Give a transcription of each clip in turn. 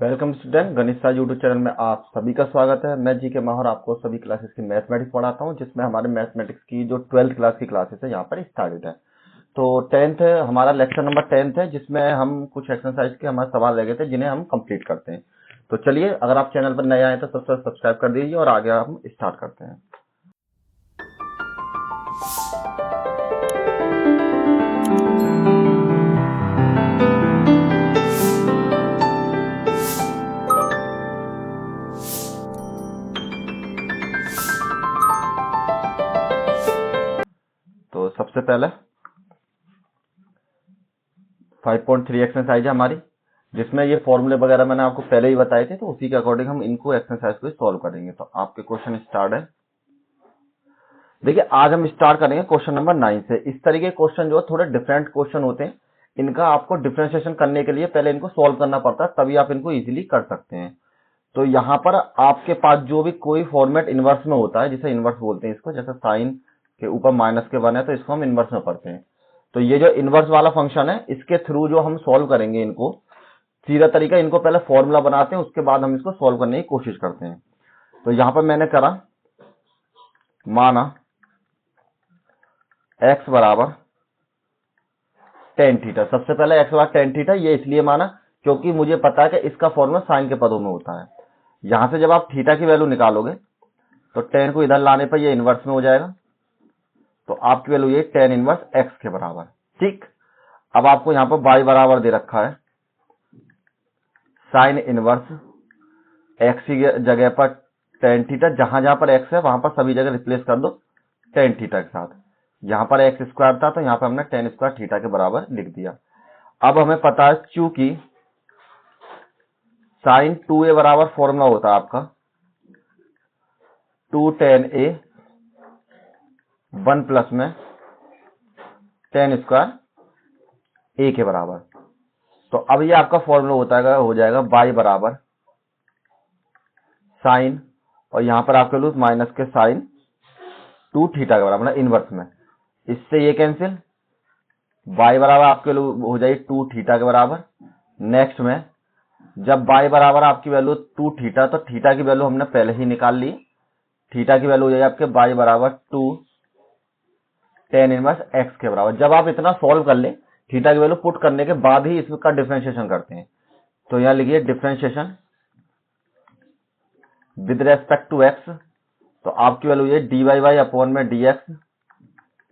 Welcome student, गणित साज YouTube channel में आप सभी का स्वागत है। मैं जी के माहौर आपको सभी क्लासेस की मैथमेटिक्स पढ़ाता हूं, जिसमें हमारे मैथमेटिक्स की जो 12th क्लास की क्लासेस है यहाँ पर स्टार्टेड है। तो 10th हमारा लेक्चर नंबर 10th है, जिसमें हम कुछ एक्सरसाइज के हमारे सवाल रह गए थे जिन्हें हम कंप्लीट करते हैं। तो चलिए, अगर आप चैनल पर नए आए तो सबसे सब्सक्राइब कर दीजिए और आगे हम स्टार्ट करते हैं। तो सबसे पहले 5.3 एक्सरसाइज है हमारी, जिसमें ये फॉर्मूले वगैरह मैंने आपको पहले ही बताए थे, तो उसी के अकॉर्डिंग हम इनको एक्सरसाइज को सॉल्व करेंगे। तो आपके क्वेश्चन स्टार्ट है। देखिए, आज हम स्टार्ट करेंगे क्वेश्चन नंबर 9 से। इस तरीके के क्वेश्चन जो थोड़े डिफरेंट क्वेश्चन होते हैं, इनका आपको डिफरेंशिएशन करने के लिए पहले इनको सॉल्व करना पड़ता है, तभी आप इनको इजीली कर सकते हैं। तो यहाँ पर आपके पास जो भी कोई फॉर्मेट इनवर्स में होता है, जिसे इनवर्स बोलते हैं इसको, जैसे साइन के ऊपर माइनस के बने तो इसको हम इनवर्स में पढ़ते हैं। तो ये जो इनवर्स वाला फंक्शन है, इसके थ्रू जो हम सॉल्व करेंगे इनको, सीधा तरीका, इनको पहले फॉर्मूला बनाते हैं, उसके बाद हम इसको सॉल्व करने की कोशिश करते हैं। तो यहाँ पर मैंने करा, माना x बराबर टेन थीटा। सबसे पहले x बराबर टेन थीटा ये इसलिए माना क्योंकि मुझे पता है कि इसका फॉर्मूला साइन के पदों में होता है। यहां से जब आप थीटा की वैल्यू निकालोगे तो टेन को इधर लाने पर ये इनवर्स में हो जाएगा, तो आपकी वैल्यू ये टेन इनवर्स x के बराबर। ठीक, अब आपको यहां पर y बराबर दे रखा है साइन इनवर्स x की जगह पर टेन थीटा। जहां जहां पर x है वहां पर सभी जगह रिप्लेस कर दो टेन थीटा के साथ। यहां पर एक्स स्क्वायर था तो यहां पर हमने टेन स्क्वायर थीटा के बराबर लिख दिया। अब हमें पता है, चूंकि साइन 2a बराबर फॉर्मूला होता है आपका 2 tan a 1 प्लस में टेन स्क्वायर a के बराबर। तो अब ये आपका फॉर्मूला हो जाएगा y बराबर साइन, और यहां पर आपके लूज माइनस के साइन 2 थीटा के बराबर, इनवर्स में। इससे ये कैंसिल, y बराबर आपके हो जाएगी 2 थीटा के बराबर। नेक्स्ट में जब y बराबर आपकी वैल्यू 2 थीटा, तो थीटा की वैल्यू हमने पहले ही निकाल ली। थीटा की वैल्यू हो जाएगी आपके y बराबर 2 टेन इनवर्स x के बराबर। जब आप इतना सॉल्व कर ले, थीटा की वैल्यू पुट करने के बाद ही इसका डिफरेंशिएशन करते हैं। तो यहां लिखिए differentiation with respect to x। तो आपकी वैल्यू ये डी वाई वाई अपॉन में d x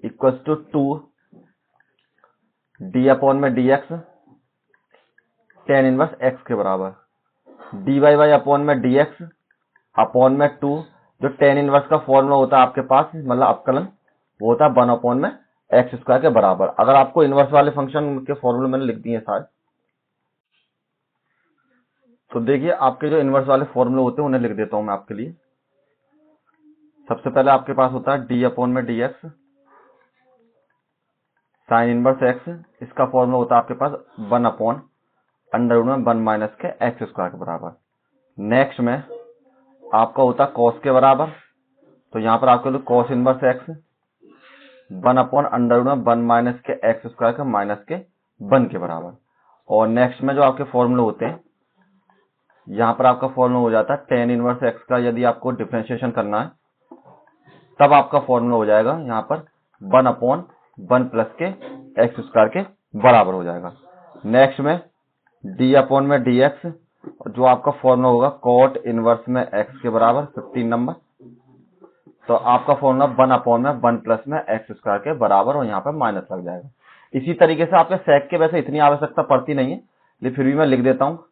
equal to 2 d upon में d x tan inverse x के बराबर। डी वाई वाई अपॉन में डी एक्स अपॉन में 2, जो टेन इनवर्स का फॉर्मूला होता है आपके पास, मतलब अपकलन, वो होता है 1 अपॉन में एक्स स्क्वायर के बराबर। अगर आपको इनवर्स वाले फंक्शन के फॉर्मूले मैंने लिख दिए सारे, तो देखिए आपके जो इनवर्स वाले फॉर्मूले होते हैं उन्हें लिख देता हूं मैं आपके लिए। सबसे पहले आपके पास होता है डी अपॉन में d x sine inverse x, इसका फॉर्मूला होता है आपके पास 1 अपॉन अंडर रूट में 1 माइनस के एक्स स्क्वायर के बराबर। नेक्स्ट में आपका होता है कॉस के बराबर, तो यहां पर आपके लिए cos inverse x 1 upon under root में 1 माइनस के एक्स स्क्वायर का माइनस के 1 के बराबर। और नेक्स्ट में जो आपके फॉर्मूले होते हैं, यहां पर आपका फॉर्मूला हो जाता है टेन इनवर्स एक्स का। यदि आपको डिफरेंशिएशन करना है तब आपका फॉर्मूला हो जाएगा यहाँ पर 1 अपॉन 1 प्लस के एक्स स्क्वायर के बराबर हो जाएगा। नेक्स्ट में डी अपॉन में डी एक्स, जो आपका फॉर्मूला होगा कॉट इनवर्स में एक्स के बराबर 15 नंबर। तो आपका फॉर्मूला 1 अपॉन में 1 प्लस में एक्स स्क्वायर के बराबर, और यहाँ पर माइनस लग जाएगा। इसी तरीके से आपके सेक के वैसे इतनी आवश्यकता पड़ती नहीं है, लेकिन फिर भी मैं लिख देता हूँ।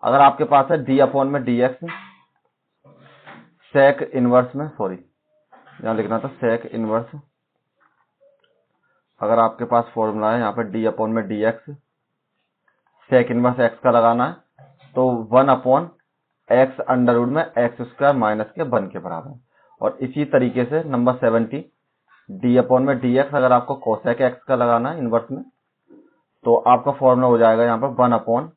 अगर आपके पास है डी अपॉन में डी एक्स सेक इनवर्स में, सॉरी यहाँ लिखना था सेक इनवर्स, अगर आपके पास फॉर्मूला है यहाँ पर डी अपॉन में d x sec inverse x का लगाना है, तो 1 अपॉन एक्स अंडर रूट में एक्स स्क्वायर माइनस के 1 के बराबर। और इसी तरीके से नंबर 70 डी अपॉन में डी एक्स, अगर आपको कोसेक एक्स का लगाना है इनवर्स में, तो आपका फॉर्मूला हो जाएगा यहाँ पर 1 अपॉन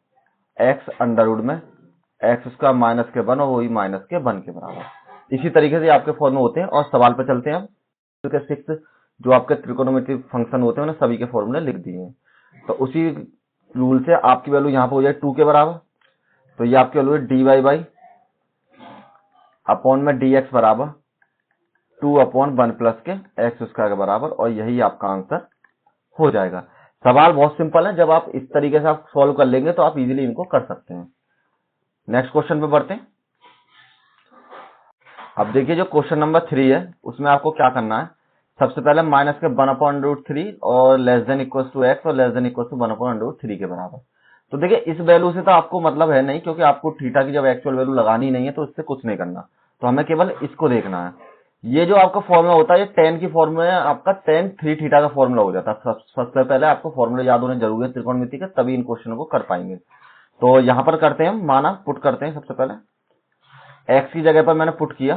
एक्स अंडर रूट में एक्स स्क्वायर माइनस के 1, और वही माइनस के 1 के बराबर। इसी तरीके से आपके फॉर्मूले होते हैं। और सवाल पे चलते हैं हम। तो 6 जो आपके त्रिकोणमिति फंक्शन होते हैं उन्हें सभी के फॉर्मूले लिख दिए हैं। तो उसी रूल से आपकी वैल्यू यहाँ पर हो जाए 2 के बराबर। तो ये आपकी वैल्यू है डी वाई बाई अपॉन में डी एक्स बराबर 2/1 प्लस के एक्स स्क्वायर के बराबर, और यही आपका आंसर हो जाएगा। सवाल बहुत सिंपल है, जब आप इस तरीके से आप सॉल्व कर लेंगे तो आप इजीली इनको कर सकते हैं। नेक्स्ट क्वेश्चन पे बढ़ते हैं। अब देखिए जो क्वेश्चन नंबर 3 है उसमें आपको क्या करना है, सबसे पहले माइनस के 1/√3 और less than equal to x और लेस देन इक्वल टू 1/√3 के बराबर। तो देखिए इस वैल्यू से तो आपको मतलब है नहीं, क्योंकि आपको थीटा की जब एक्चुअल वैल्यू लगानी नहीं है तो इससे कुछ नहीं करना, तो हमें केवल इसको देखना है। ये जो आपका फॉर्मूला होता है ये tan की फॉर्मूला है, आपका tan 3 थीटा का फॉर्मूला हो जाता है। सबसे पहले आपको फॉर्मूला याद होने जरूरी है त्रिकोणमिति के, तभी इन क्वेश्चनों को कर पाएंगे। तो यहां पर करते हैं, माना पुट करते हैं। सबसे पहले एक्स की जगह पर मैंने पुट किया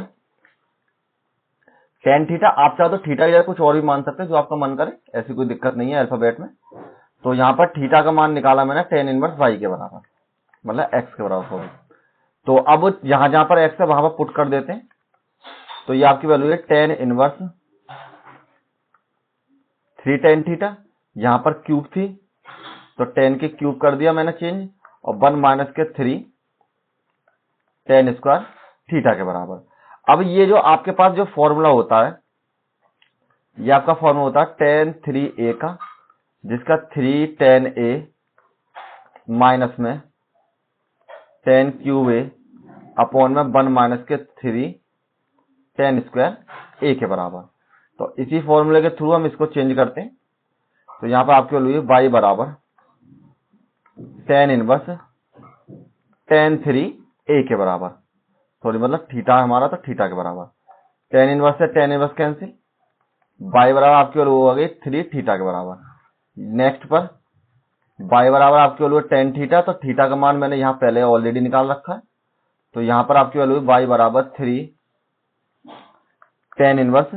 tan थीटा, आप चाहो तो थीटा की जगह कुछ और भी मान सकते हैं जो आपका मन करे, ऐसी कोई दिक्कत नहीं है अल्फाबेट में। तो यहाँ पर थीटा का मान निकाला मैंने tan इनवर्स y के बराबर, मतलब x के बराबर सॉरी। तो अब जहां जहां पर x है वहां पर पुट कर देते हैं, तो ये आपकी वैल्यू है tan इनवर्स 3 tan थीटा, यहां पर क्यूब थी तो tan के क्यूब कर दिया मैंने चेंज, और 1 माइनस के 3 tan स्क्वायर थीटा के बराबर। अब ये जो आपके पास जो फॉर्मूला होता है, ये आपका फॉर्मूला होता है tan 3a का, जिसका 3 tan a माइनस में tan क्यूब a अपॉन में 1 माइनस के 3 tan स्क्वायर a के बराबर। तो इसी फॉर्मूले के थ्रू हम इसको चेंज करते हैं। तो यहां पर आपकी वैल्यू y बराबर tan इनवर्स tan 3a के बराबर, सॉरी मतलब थीटा हमारा तो थीटा के बराबर, tan इनवर्स से tan इनवर्स कैंसिल, y बराबर आपकी वैल्यू हो गई 3 थीटा के बराबर। नेक्स्ट पर y बराबर आपकी वैल्यू tan थीटा, तो थीटा का मान मैंने यहाँ पहले ऑलरेडी निकाल रखा है, तो यहाँ पर आपकी वैल्यू y बराबर 3 tan इनवर्स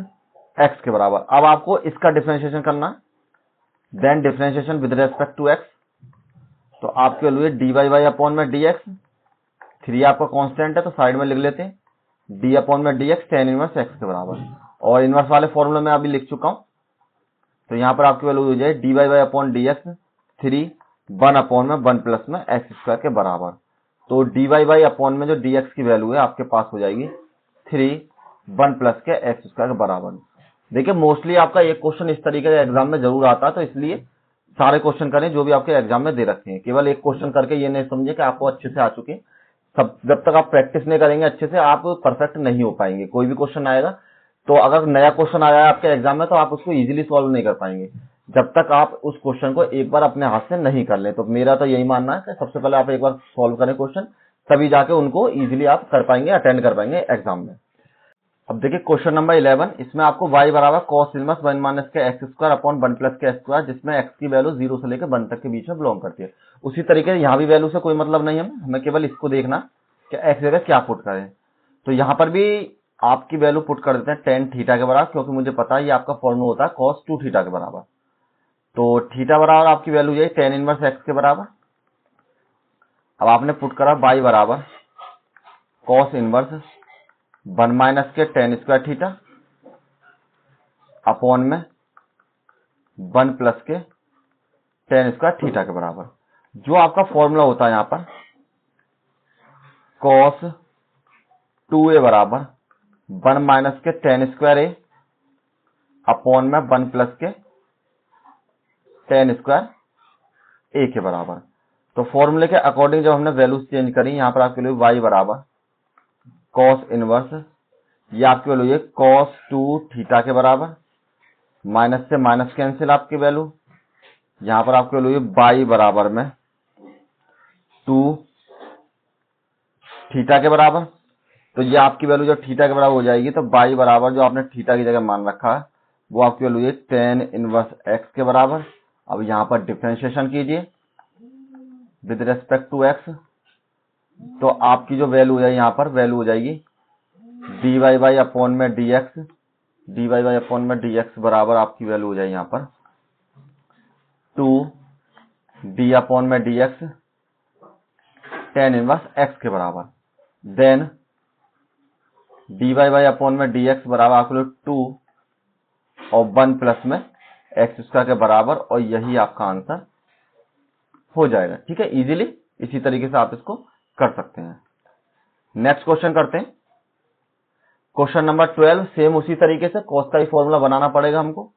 x के बराबर। अब आपको इसका डिफरेंशिएशन करना है, then differentiation with respect to x, तो आपकी वैल्यू है dy बाई अपॉन में dx, 3 आपका कांस्टेंट है तो साइड में लिख लेते हैं, d अपॉन में dx tan इनवर्स x के बराबर, और इनवर्स वाले फॉर्मूला में अभी लिख चुका हूं। तो यहाँ पर आपकी वैल्यू हो जाए dy by upon dx 3 1 upon में 1 प्लस में एक्स स्क्वायर के बराबर। तो dy बाई अपॉन में जो dx की वैल्यू है आपके पास हो जाएगी 3 1 प्लस के एक्स स्क्वायर के बराबर। देखिए मोस्टली आपका एक क्वेश्चन इस तरीके से एग्जाम में जरूर आता है, तो इसलिए सारे क्वेश्चन करें जो भी आपके एग्जाम में दे रखे हैं। केवल एक क्वेश्चन करके ये नहीं समझे कि आपको अच्छे से आ चुके, सब जब तक आप प्रैक्टिस नहीं करेंगे अच्छे से आप परफेक्ट नहीं हो पाएंगे। कोई भी क्वेश्चन आएगा तो अगर नया क्वेश्चन आया है आपके एग्जाम में तो आप उसको इजीली सॉल्व नहीं कर पाएंगे जब तक आप उस क्वेश्चन को एक बार अपने हाथ से नहीं कर ले। तो मेरा तो यही मानना है कि सबसे पहले आप एक बार सॉल्व करें क्वेश्चन, तभी जाके उनको इजीली आप कर पाएंगे, अटेंड कर पाएंगे एग्जाम में। अब देखिए क्वेश्चन नंबर 11, इसमें आपको y बराबर cos इनवर्स 1 माइनस के एक्स स्क्वायर अपॉन 1 प्लस के एक्स स्क्वायर, जिसमें x की वैल्यू 0 से लेकर 1 तक के बीच में बिलोंग करती है। उसी तरीके से यहाँ भी वैल्यू से कोई मतलब नहीं है, हमें केवल इसको देखना कि x जगह क्या पुट करें। तो यहाँ पर भी आपकी वैल्यू पुट कर देते हैं tan थीटा के बराबर, क्योंकि मुझे पता है ये आपका फॉर्मूला होता है cos 2 थीटा के बराबर। तो थीटा बराबर आपकी वैल्यू है tan इनवर्स x के बराबर। अब आपने पुट करा y बराबर cos इनवर्स 1 माइनस के tan स्क्वायर थीटा अपॉन में 1 प्लस के tan स्क्वायर थीटा के बराबर। जो आपका फॉर्मूला होता है यहाँ पर cos 2a बराबर 1 माइनस के tan स्क्वायर a अपॉन में 1 प्लस के tan स्क्वायर a के बराबर। तो फॉर्मूले के अकॉर्डिंग जब हमने वैल्यूज चेंज करी, यहाँ पर आपके लिए y बराबर cos इनवर्स, ये आपकी वैल्यू है cos 2 थीटा के बराबर, माइनस से माइनस कैंसिल आपकी वैल्यू, यहां पर आपकी वैल्यू है y बराबर में 2 थीटा के बराबर। तो ये आपकी वैल्यू जब थीटा के बराबर हो जाएगी तो y बराबर जो आपने थीटा की जगह मान रखा है वो आपकी वैल्यू है tan इनवर्स x के बराबर। अब यहां पर डिफरेंशिएशन कीजिए विद रेस्पेक्ट टू x, तो आपकी जो वैल्यू है यहाँ पर वैल्यू हो जाएगी dy बाई अपॉन में dx, dy बाई अपॉन में dx बराबर आपकी वैल्यू हो जाएगी यहाँ पर 2 d अपॉन में dx tan इनवर्स x के बराबर। देन dy बाई अपॉन में dx बराबर आपको 2 और 1 प्लस में एक्स स्क्वायर के बराबर, और यही आपका आंसर हो जाएगा। ठीक है, इजीली इसी तरीके से आप इसको कर सकते हैं। नेक्स्ट क्वेश्चन करते हैं, क्वेश्चन नंबर 12। सेम उसी तरीके से कॉस का ही फॉर्मूला बनाना पड़ेगा हमको।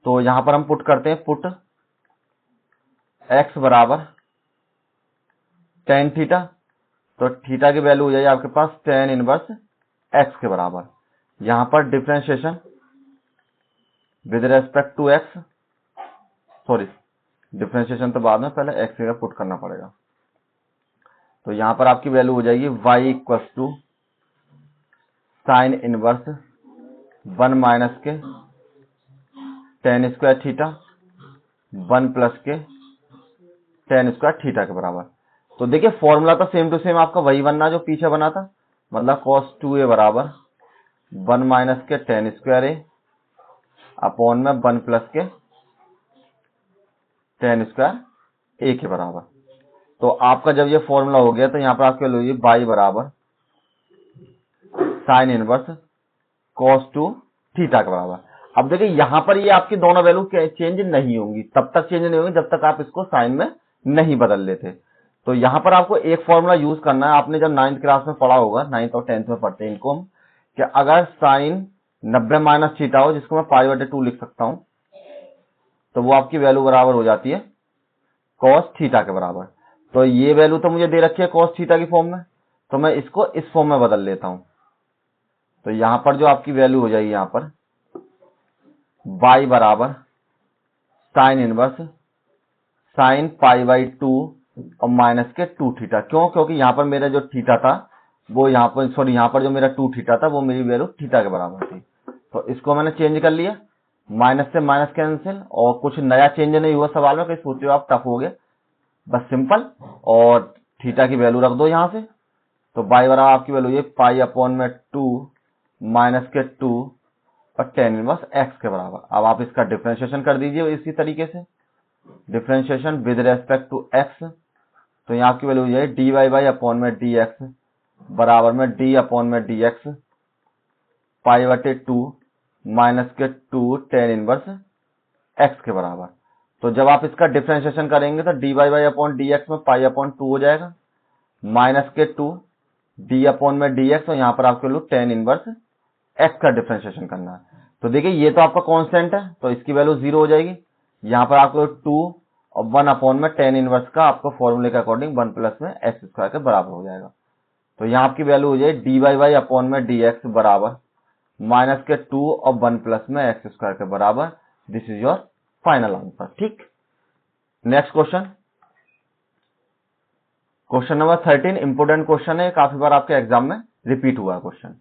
तो यहां पर हम पुट करते हैं, पुट x बराबर टेन थीटा, तो थीटा की वैल्यू हो जाएगी आपके पास टेन इनवर्स x के बराबर। यहां पर differentiation with respect to x, sorry differentiation तो बाद में, पहले x का पुट करना पड़ेगा। तो यहां पर आपकी वैल्यू हो जाएगी y equals to sine inverse 1 minus के टेन स्क्वायर थीटा 1 प्लस के टेन स्क्वायर थीटा के बराबर। तो देखिए फॉर्मूला तो सेम टू सेम आपका वही बनना जो पीछे बना था, मतलब cos 2a बराबर 1 माइनस के टेन स्क्वायर a अपॉन में 1 प्लस के टेन स्क्वायर a के बराबर। तो आपका जब ये फॉर्मूला हो गया तो यहाँ पर आपके लो y बराबर साइन इनवर्स cos 2 थीटा के बराबर। अब देखिए यहां पर ये आपकी दोनों वैल्यू चेंज नहीं होंगी, तब तक चेंज नहीं होंगी जब तक आप इसको साइन में नहीं बदल लेते। तो यहां पर आपको एक फॉर्मूला यूज करना है, आपने जब 9th क्लास में पढ़ा होगा, 9th और 10th में पढ़ते हैं इनको हम, कि अगर साइन 90 माइनस थीटा हो, जिसको मैं π/2 लिख सकता हूं, तो वो आपकी वैल्यू बराबर हो जाती है cos थीटा के बराबर। तो ये वैल्यू तो मुझे दे रखी है cos थीटा की फॉर्म में, तो मैं इसको इस फॉर्म में बदल लेता हूं। तो यहां पर जो आपकी वैल्यू हो जाएगी, यहां पर y बराबर साइन इनवर्स साइन π/2 और माइनस के 2 थीटा। क्यों? क्योंकि यहां पर मेरा जो थीटा था वो यहां पर, सॉरी यहां पर जो मेरा 2 थीटा था वो मेरी वैल्यू थीटा के बराबर थी। तो इसको मैंने चेंज कर लिया, माइनस से माइनस कैंसिल, और कुछ नया चेंज नहीं हुआ सवाल में, कहीं सोच आप टफ हो गए, बस सिंपल, और थीटा की वैल्यू रख दो यहां से। तो y बराबर आपकी वैल्यू ये π/2 माइनस के 2 और टेन इनवर्स x के बराबर। अब आप इसका डिफरेंशिएशन कर दीजिए इसी तरीके से, differentiation with respect to x। तो यहाँ आपकी वैल्यू हो जाए dy/dx बराबर में d/dx π/2 माइनस के 2 टेन इनवर्स x के बराबर। तो जब आप इसका डिफरेंशिएशन करेंगे तो dy/dx में π/2 हो जाएगा, माइनस के 2 d/dx, और यहाँ पर आपके वैल्यू टेन इनवर्स x का डिफरेंशिएशन करना है। तो देखिए ये तो आपका कांस्टेंट है, तो इसकी वैल्यू 0 हो जाएगी। यहाँ पर आपको 2 और 1 अपॉन में टेन इनवर्स का आपको फॉर्मूले के अकॉर्डिंग 1 प्लस में एक्स स्क्वायर के बराबर हो जाएगा। तो यहाँ आपकी वैल्यू हो जाएगी dy अपॉन में dx बराबर माइनस के 2 और 1 प्लस में एक्स स्क्वायर के बराबर। This is your final answer. ठीक, next question, question number 13 important question है, काफी बार आपके एग्जाम में रिपीट हुआ है क्वेश्चन।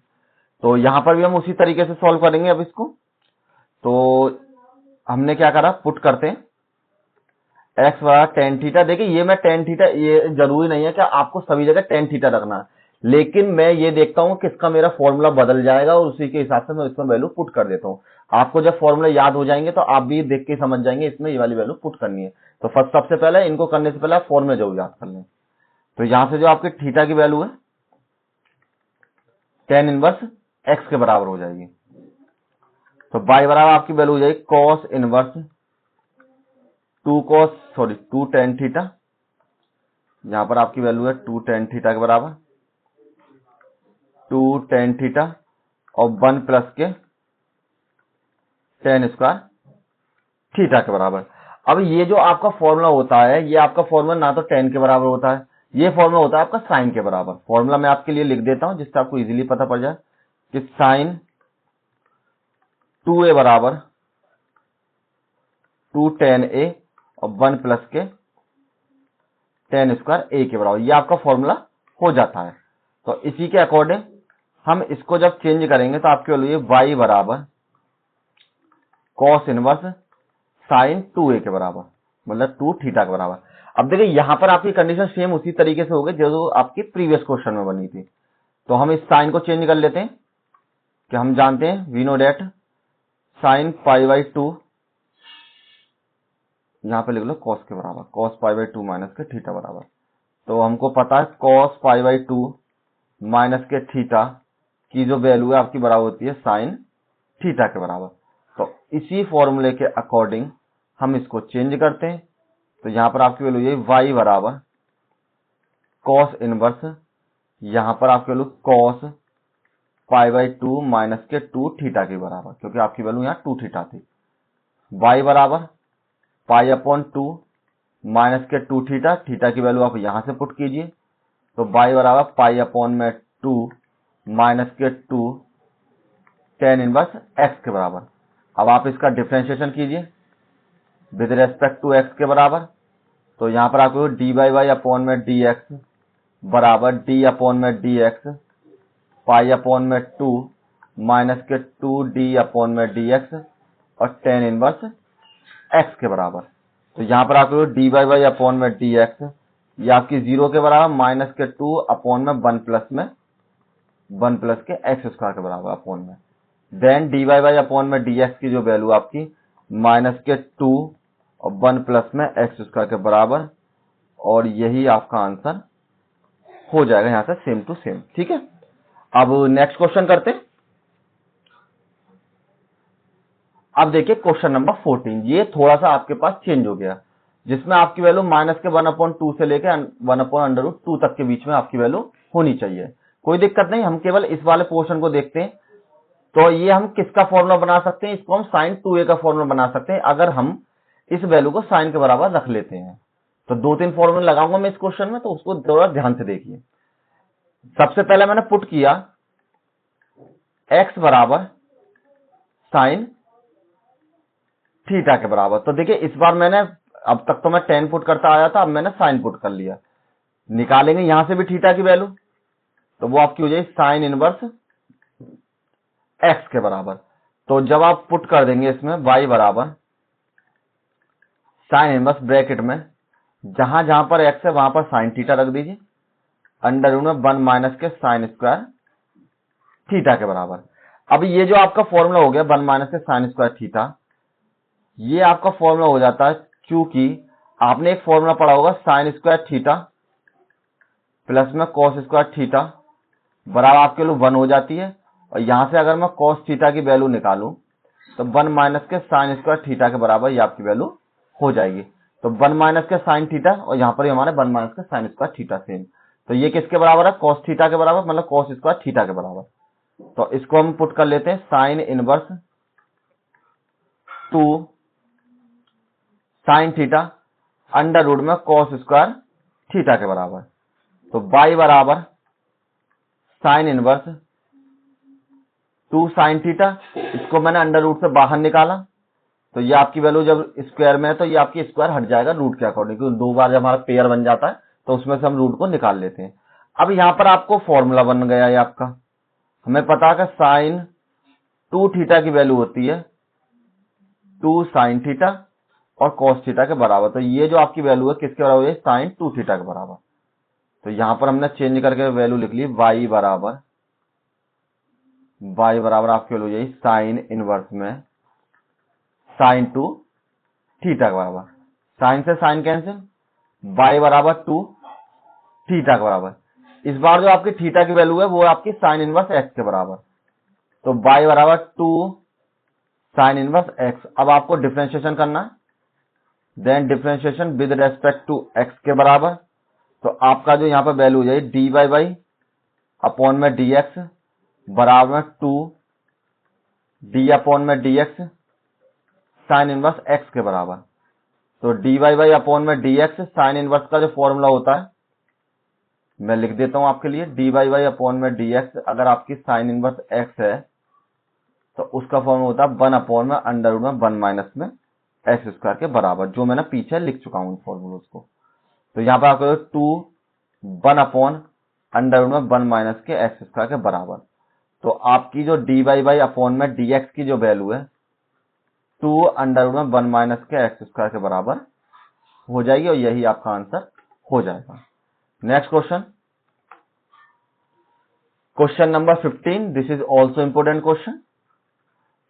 तो यहां पर भी हम उसी तरीके से सॉल्व करेंगे अब इसको। तो हमने क्या करा, पुट करते हैं x बराबर टेन थीटा। देखिए ये मैं टेन थीटा, ये जरूरी नहीं है कि आपको सभी जगह टेन थीटा रखना है, लेकिन मैं ये देखता हूं कि इसका मेरा फॉर्मूला बदल जाएगा और उसी के हिसाब से मैं इसमें वैल्यू पुट कर देता हूं। आपको जब फॉर्मूला याद हो जाएंगे तो आप भी देख के समझ जाएंगे इसमें ये वाली वैल्यू पुट करनी है। तो फर्स्ट सबसे पहले इनको करने से पहले आप फॉर्मूला जरूर याद कर लें। तो यहां से जो आपकी थीटा की वैल्यू है टेन इनवर्स x के बराबर हो जाएगी। तो y बराबर आपकी वैल्यू हो जाएगी cos इनवर्स 2 टेन थीटा, यहां पर आपकी वैल्यू है 2 टेन थीटा के बराबर, 2 टेन थीटा और 1 प्लस के टेन स्क्वायर थीटा के बराबर। अब ये जो आपका फॉर्मूला होता है, ये आपका फॉर्मूला ना तो टेन के बराबर होता है, ये फॉर्मूला होता है आपका साइन के बराबर। फॉर्मूला मैं आपके लिए लिख देता हूं जिससे आपको इजीली पता पड़ जाए कि साइन 2a बराबर 2 टेन a और 1 प्लस के टेन स्क्वायर a के बराबर, ये आपका फॉर्मूला हो जाता है। तो इसी के अकॉर्डिंग हम इसको जब चेंज करेंगे तो आपके लिए y बराबर cos इनवर्स साइन 2a के बराबर, मतलब 2 थीटा के बराबर। अब देखिए यहां पर आपकी कंडीशन सेम उसी तरीके से हो गई जो आपकी प्रीवियस क्वेश्चन में बनी थी। तो हम इस साइन को चेंज कर लेते हैं कि हम जानते हैं वी नो डेट साइन π/2, यहां पे लिख लो cos के बराबर, cos π/2 माइनस के थीटा बराबर। तो हमको पता है cos π/2 माइनस के थीटा की जो वैल्यू है आपकी बराबर होती है साइन थीटा के बराबर। तो इसी फॉर्मूले के अकॉर्डिंग हम इसको चेंज करते हैं। तो यहां पर आपकी वैल्यू ये y बराबर कॉस इनवर्स, यहां पर आपकी वैल्यू कॉस π/2 माइनस के 2 थीटा के बराबर, क्योंकि आपकी वैल्यू यहाँ 2 थीटा थी। y बराबर π/2 माइनस के 2 थीटा, थीटा की वैल्यू आप यहां से पुट कीजिए, तो y बराबर π/2 माइनस के 2 tan इनवर्स x के बराबर। अब आप इसका डिफरेंशिएशन कीजिए विद रेस्पेक्ट टू x के बराबर, तो यहां पर आपको dy/dx बराबर d/dx π/2 माइनस के 2d/dx और tan इनवर्स x के बराबर। तो यहां पर आपको dy/dx ये आपकी 0 के बराबर माइनस के 1 प्लस के x स्क्वायर के बराबर अपॉन में, देन dy/dx की जो वैल्यू आपकी माइनस के 2 और 1 प्लस में x स्क्वायर के बराबर, और यही आपका आंसर हो जाएगा यहां से सेम टू सेम। ठीक है, अब नेक्स्ट क्वेश्चन करते हैं। अब देखिए क्वेश्चन नंबर 14, ये थोड़ा सा आपके पास चेंज हो गया, जिसमें आपकी वैल्यू माइनस के 1/2 से लेकर 1/√2 तक के बीच में आपकी वैल्यू होनी चाहिए। कोई दिक्कत नहीं, हम केवल इस वाले पोर्शन को देखते हैं। तो ये हम किसका फॉर्मूला बना सकते हैं, इसको हम sin 2a का फॉर्मूला बना सकते हैं अगर हम इस वैल्यू को साइन के बराबर रख लेते हैं। तो 2-3 फॉर्मूला लगाऊंगा मैं इस क्वेश्चन में, तो उसको थोड़ा ध्यान से देखिए। सबसे पहले मैंने पुट किया x बराबर साइन थीटा के बराबर। तो देखिए इस बार मैंने, अब तक तो मैं tan पुट करता आया था, अब मैंने साइन पुट कर लिया। निकालेंगे यहां से भी थीटा की वैल्यू, तो वो आपकी हो जाएगी साइन इनवर्स x के बराबर। तो जब आप पुट कर देंगे इसमें y बराबर साइन इनवर्स ब्रैकेट में जहां जहां पर x है वहां पर साइन थीटा रख दीजिए, अंडर में 1 माइनस के साइन स्क्वायर थीटा के बराबर। अब ये जो आपका फॉर्मूला हो गया 1 माइनस के साइन स्क्वायर थीटा, ये आपका फॉर्मूला हो जाता है, क्योंकि आपने एक फॉर्मूला पढ़ा होगा साइन स्क्वायर थीटा प्लस में कॉस स्क्वायर थीटा बराबर आपके लिए 1 हो जाती है। और यहां से अगर मैं कॉस थीटा की वैल्यू निकालूं तो 1 माइनस के साइन स्क्वायर थीटा के बराबर ये आपकी वैल्यू हो जाएगी। तो 1 माइनस के साइन थीटा, और यहां पर हमारे 1 माइनस के साइन स्क्वायर थीटा सेम, तो ये किसके बराबर है, कॉस थीटा के बराबर, मतलब कॉस स्क्वायर थीटा के बराबर। तो इसको हम पुट कर लेते हैं sine inverse 2 sine theta under root में कॉस स्क्वायर थीटा के बराबर। तो y बराबर साइन इनवर्स 2 साइन थीटा, इसको मैंने अंडर रूट से बाहर निकाला, तो ये आपकी वैल्यू जब स्क्वायर में है तो ये आपकी स्क्वायर हट जाएगा रूट के अकॉर्डिंग, क्योंकि 2 बार जब हमारा पेयर बन जाता है तो उसमें से हम रूट को निकाल लेते हैं। अब यहां पर आपको फॉर्मूला बन गया है आपका, हमें पता है कि साइन 2 थीटा की वैल्यू होती है 2 साइन थीटा और कॉस थीटा के बराबर। तो ये जो आपकी वैल्यू है किसके बराबर है, साइन 2 थीटा के बराबर। तो यहां पर हमने चेंज करके वैल्यू लिख ली y बराबर आपकी वैल्यू यही साइन इनवर्स में साइन 2 थीटा के बराबर। साइन से साइन कैंसिल, y बराबर 2 थीटा के बराबर। इस बार जो आपकी थीटा की वैल्यू है वो आपकी साइन इनवर्स x के बराबर। तो y बराबर 2 साइन इनवर्स x। अब आपको डिफरेंशिएशन करना है, then differentiation with respect to x के बराबर। तो आपका जो यहाँ पर वैल्यू हो जाएगी dy/dx बराबर में 2 d/dx साइन इनवर्स x के बराबर। तो dy/dx साइन इनवर्स का जो फॉर्मूला होता है मैं लिख देता हूं आपके लिए, dy/dx अगर आपकी साइन इनवर्स x है तो उसका फॉर्मूला होता है 1/√1 माइनस में x स्क्वायर के बराबर, जो मैंने पीछे लिख चुका हूं फॉर्मूलों को। तो यहां पर आपको 2 1/√1 माइनस के x स्क्वायर के बराबर। तो आपकी जो dy/dx की जो वैल्यू है 2/√1 माइनस के x स्क्वायर के बराबर हो जाएगी, और यही आपका आंसर हो जाएगा। Next question, question number 15, this is also important question,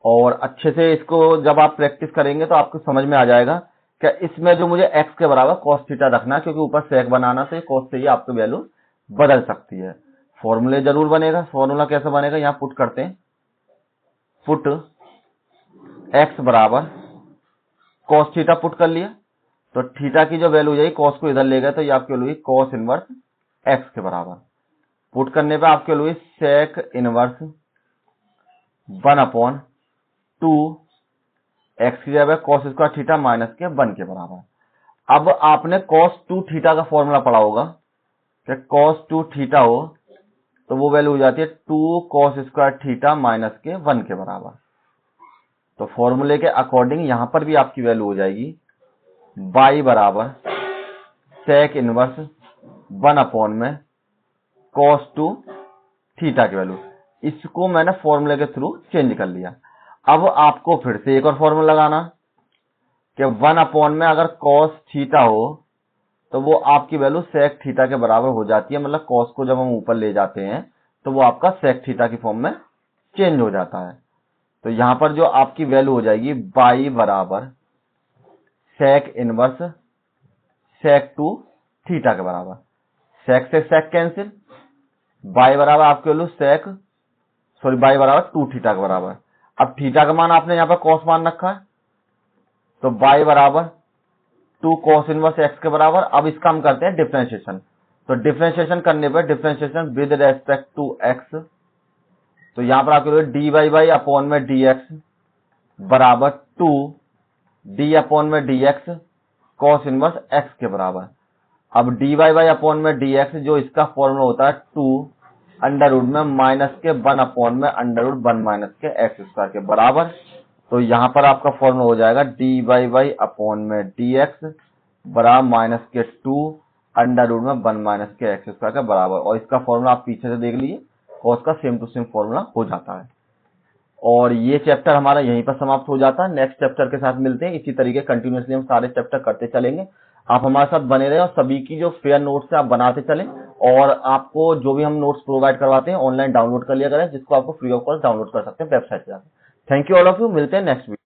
और अच्छे से इसको जब आप प्रैक्टिस करेंगे तो आपको समझ में आ जाएगा कि इसमें जो मुझे x के बराबर cos थीटा रखना है, क्योंकि ऊपर सेक बनाना, तो ये cos से ही आपकी वैल्यू बदल सकती है। फॉर्मूले जरूर बनेगा, फॉर्मूला कैसे बनेगा, यहां पुट करते हैं, पुट x बराबर cos थीटा पुट कर लिया, तो थीटा की जो वैल्यू जाएगी cos को इधर ले गए तो ये आपकी वैल्यू cos इनवर्स एक्स के बराबर। पुट करने पे आपके लिए सेक इनवर्स 1/2 एक्स की जगह कॉस स्क्वायर थीटा माइनस के 1 के बराबर। अब आपने cos 2 थीटा का फॉर्मूला पढ़ा होगा कि cos 2 थीटा हो तो वो वैल्यू हो जाती है 2 cos स्क्वायर थीटा माइनस के 1 के बराबर। तो फॉर्मूले के अकॉर्डिंग यहां पर भी आपकी वैल्यू हो जाएगी y बराबर सेक इनवर्स 1 cos 2 थीटा की वैल्यू। इसको मैंने फॉर्मूले के थ्रू चेंज कर लिया। अब आपको फिर से एक और फॉर्मूला लगाना कि 1 में अगर cos थीटा हो तो वो आपकी वैल्यू सेक थीटा के बराबर हो जाती है। मतलब cos को जब हम ऊपर ले जाते हैं तो वो आपका सेक थीटा की फॉर्म में चेंज हो जाता है। तो यहां पर जो आपकी वैल्यू हो जाएगी y बराबर सेक इनवर्स सेक 2 थीटा के बराबर। सेक से सेक कैंसिल, y बराबर आपकी वैल्यू y बराबर 2 थीटा के बराबर। अब थीटा का मान आपने यहां पर cos मान रखा है तो y बराबर 2 cos इनवर्स x के बराबर। अब इसका हम करते हैं डिफरेंशिएशन। तो डिफरेंशिएशन करने पर differentiation with respect to x, तो यहां पर आपके dy बाई अपॉन में dx बराबर 2 d अपॉन में dx cos इनवर्स x के बराबर। अब dy बाई अपॉन में dx जो इसका फॉर्मूला होता है 2 अंडर रूट में माइनस के 1 अपॉन में अंडर रूट 1 माइनस के एक्स स्क्वायर के बराबर। तो यहां पर आपका फॉर्मूला हो जाएगा dy बाई अपॉन में dx बराबर माइनस के 2 अंडर रूट में 1 माइनस के एक्स स्क्वायर के बराबर। और इसका फॉर्मूला आप पीछे से देख लीजिए, cos का सेम टू सेम फॉर्मूला हो जाता है। और ये चैप्टर हमारा यहीं पर समाप्त हो जाता है। नेक्स्ट चैप्टर के साथ मिलते हैं। इसी तरीके कंटिन्यूअसली हम सारे चैप्टर करते चलेंगे। आप हमारे साथ बने रहे और सभी की जो फेयर नोट्स है आप बनाते चलें। और आपको जो भी हम नोट्स प्रोवाइड करवाते हैं ऑनलाइन डाउनलोड कर लिया करें, जिसको आपको फ्री ऑफ कॉस्ट डाउनलोड कर सकते हैं वेबसाइट पे जाकर। Thank you all of you. मिलते हैं नेक्स्ट वीडियो।